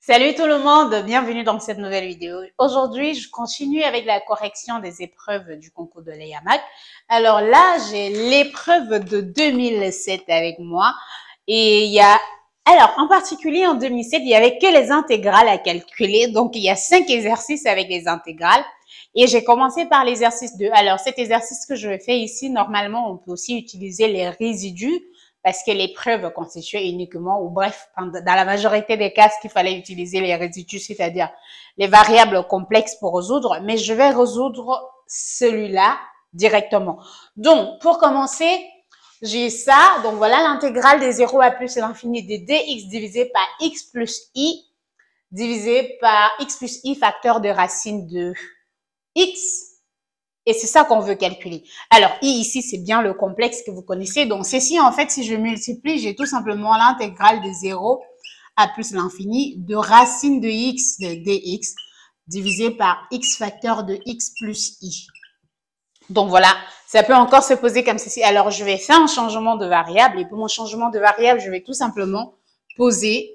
Salut tout le monde, bienvenue dans cette nouvelle vidéo. Aujourd'hui, je continue avec la correction des épreuves du concours de l'EAMAC. Alors là, j'ai l'épreuve de 2007 avec moi et en particulier en 2007, il y avait que les intégrales à calculer. Donc, il y a 5 exercices avec les intégrales et j'ai commencé par l'exercice 2. Alors, cet exercice que je fais ici, normalement, on peut aussi utiliser les résidus parce que l'épreuve constituait uniquement, ou bref, dans la majorité des cas, qu'il fallait utiliser les résidus, c'est-à-dire les variables complexes pour résoudre, mais je vais résoudre celui-là directement. Donc, pour commencer, j'ai ça. Donc, voilà l'intégrale des 0 à plus l'infini de dx divisé par x plus i divisé par x plus i facteur de racine de x. Et c'est ça qu'on veut calculer. Alors, i ici, c'est bien le complexe que vous connaissez. Donc, ceci, en fait, si je multiplie, j'ai tout simplement l'intégrale de 0 à plus l'infini de racine de x de dx divisé par x facteur de x plus i. Donc, voilà, ça peut encore se poser comme ceci. Alors, je vais faire un changement de variable. Et pour mon changement de variable, je vais tout simplement poser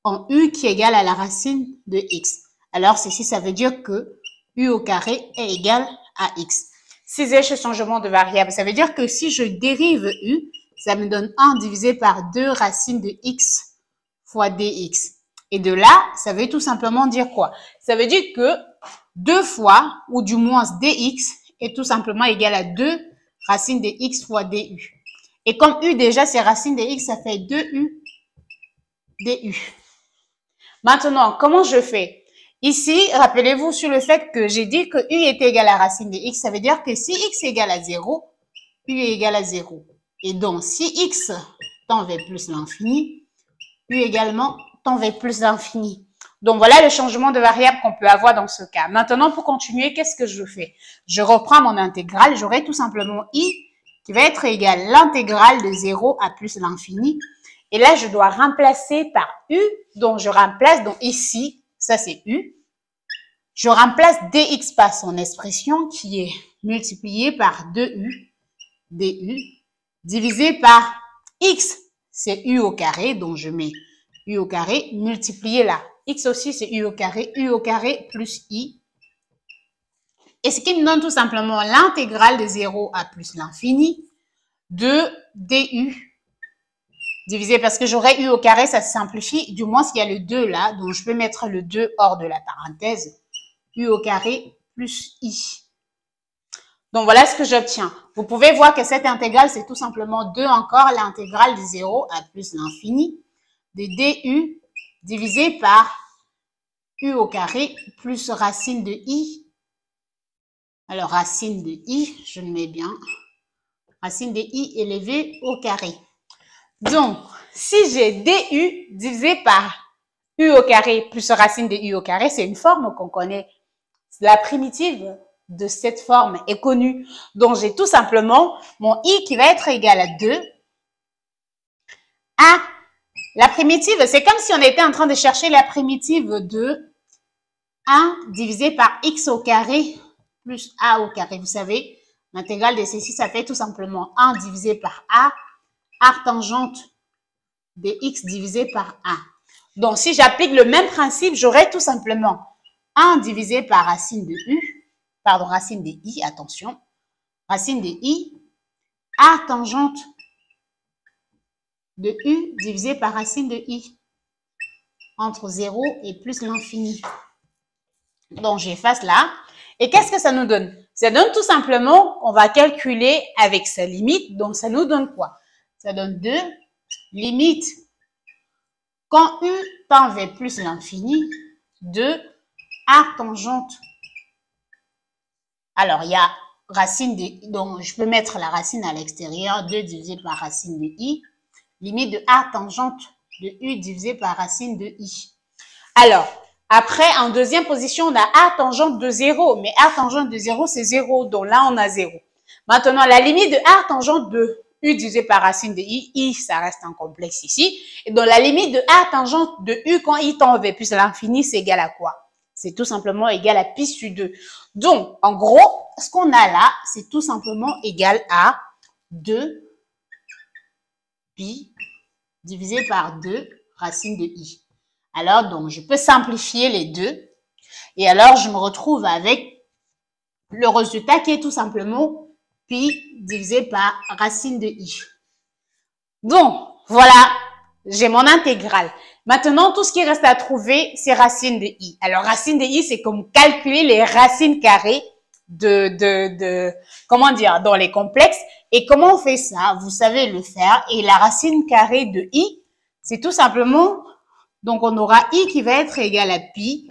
en u qui est égal à la racine de x. Alors, ceci, ça veut dire que u au carré est égal à x. Si j'ai ce changement de variable, ça veut dire que si je dérive u, ça me donne 1 divisé par 2 racines de x fois dx. Et de là, ça veut tout simplement dire quoi? Ça veut dire que 2 fois, ou du moins dx, est tout simplement égal à 2 racines de x fois du. Et comme u déjà, c'est racine de x, ça fait 2u du. Maintenant, comment je fais? Ici, rappelez-vous sur le fait que j'ai dit que u est égal à racine de x. Ça veut dire que si x est égal à 0, u est égal à 0. Et donc, si x tend vers plus l'infini, u également tend vers plus l'infini. Donc, voilà le changement de variable qu'on peut avoir dans ce cas. Maintenant, pour continuer, qu'est-ce que je fais? Je reprends mon intégrale. J'aurai tout simplement i qui va être égal à l'intégrale de 0 à plus l'infini. Et là, je dois remplacer par u. Donc, je remplace, donc ici, ça c'est u. Je remplace dx par son expression qui est multipliée par 2u, du, divisé par x, c'est u au carré, donc je mets u au carré, multiplié là. X aussi, c'est u au carré plus i. Et ce qui me donne tout simplement l'intégrale de 0 à plus l'infini de du divisé, parce que j'aurais u au carré, ça se simplifie, du moins s'il y a le 2 là, donc je peux mettre le 2 hors de la parenthèse, u au carré plus i. Donc voilà ce que j'obtiens. Vous pouvez voir que cette intégrale, c'est tout simplement 2 encore, l'intégrale de 0 à plus l'infini de du divisé par u au carré plus racine de i. Alors racine de i, je le mets bien, racine de i élevée au carré. Donc, si j'ai du divisé par u au carré plus racine de u au carré, c'est une forme qu'on connaît. La primitive de cette forme est connue. Donc, j'ai tout simplement mon i qui va être égal à 2 à la primitive. C'est comme si on était en train de chercher la primitive de 1 divisé par x au carré plus a au carré. Vous savez, l'intégrale de ceci, ça fait tout simplement 1 divisé par a, arc tangente de x divisé par a. Donc, si j'applique le même principe, j'aurai tout simplement 1 divisé par racine de u, pardon, racine de i, attention, racine de i, arc tangente de u divisé par racine de i, entre 0 et plus l'infini. Donc, j'efface là. Et qu'est-ce que ça nous donne? Ça donne tout simplement, on va calculer avec sa limite. Donc, ça nous donne quoi? Ça donne 2 limite quand u tend vers plus l'infini de arc tangente. Alors, il y a racine de, donc je peux mettre la racine à l'extérieur, 2 divisé par racine de i, limite de arc tangente de u divisé par racine de i. Alors, après, en deuxième position, on a arc tangente de 0, mais arc tangente de 0, c'est 0, donc là, on a 0. Maintenant, la limite de arc tangente de u divisé par racine de i, ça reste un complexe ici. Et donc, la limite de arc tangente de u quand i tend vers plus l'infini, c'est égal à quoi? C'est tout simplement égal à pi sur 2. Donc, en gros, ce qu'on a là, c'est tout simplement égal à 2 pi divisé par 2 racine de i. Alors, donc, je peux simplifier les deux. Et alors, je me retrouve avec le résultat qui est tout simplement pi divisé par racine de i. Donc, voilà, j'ai mon intégrale. Maintenant, tout ce qui reste à trouver, c'est racine de i. Alors, racine de i, c'est comme calculer les racines carrées comment dire, dans les complexes. Et comment on fait ça? Vous savez le faire. Et la racine carrée de i, c'est tout simplement, donc on aura i qui va être égal à pi,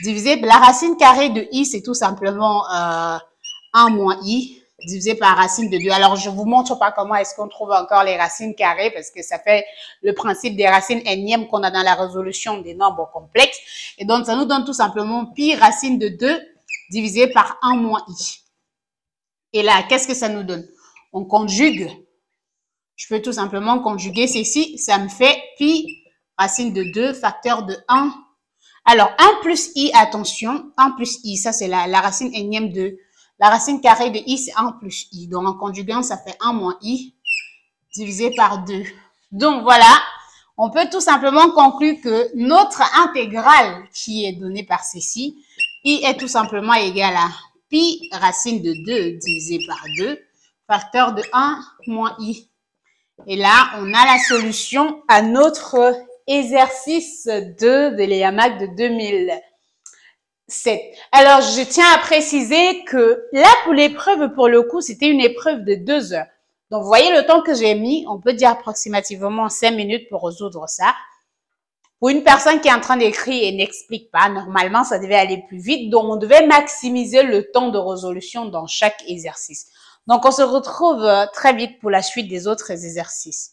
divisé, la racine carrée de i, c'est tout simplement 1 moins i, divisé par racine de 2. Alors, je vous montre pas comment est-ce qu'on trouve encore les racines carrées parce que ça fait le principe des racines énièmes qu'on a dans la résolution des nombres complexes. Et donc, ça nous donne tout simplement pi racine de 2 divisé par 1 moins i. Et là, qu'est-ce que ça nous donne? On conjugue. Je peux tout simplement conjuguer ceci. Ça me fait pi racine de 2 facteur de 1. Alors, 1 plus i, attention, 1 plus i, ça c'est la racine énième de... La racine carrée de i, c'est 1 plus i. Donc, en conjuguant, ça fait 1 moins i divisé par 2. Donc, voilà, on peut tout simplement conclure que notre intégrale qui est donnée par ceci, i est tout simplement égal à pi racine de 2 divisé par 2, facteur de 1 moins i. Et là, on a la solution à notre exercice 2 de l'EAMAC de 2007. Alors, je tiens à préciser que là, pour l'épreuve, pour le coup, c'était une épreuve de 2 heures. Donc, vous voyez le temps que j'ai mis, on peut dire approximativement 5 minutes pour résoudre ça. Pour une personne qui est en train d'écrire et n'explique pas, normalement, ça devait aller plus vite. Donc, on devait maximiser le temps de résolution dans chaque exercice. Donc, on se retrouve très vite pour la suite des autres exercices.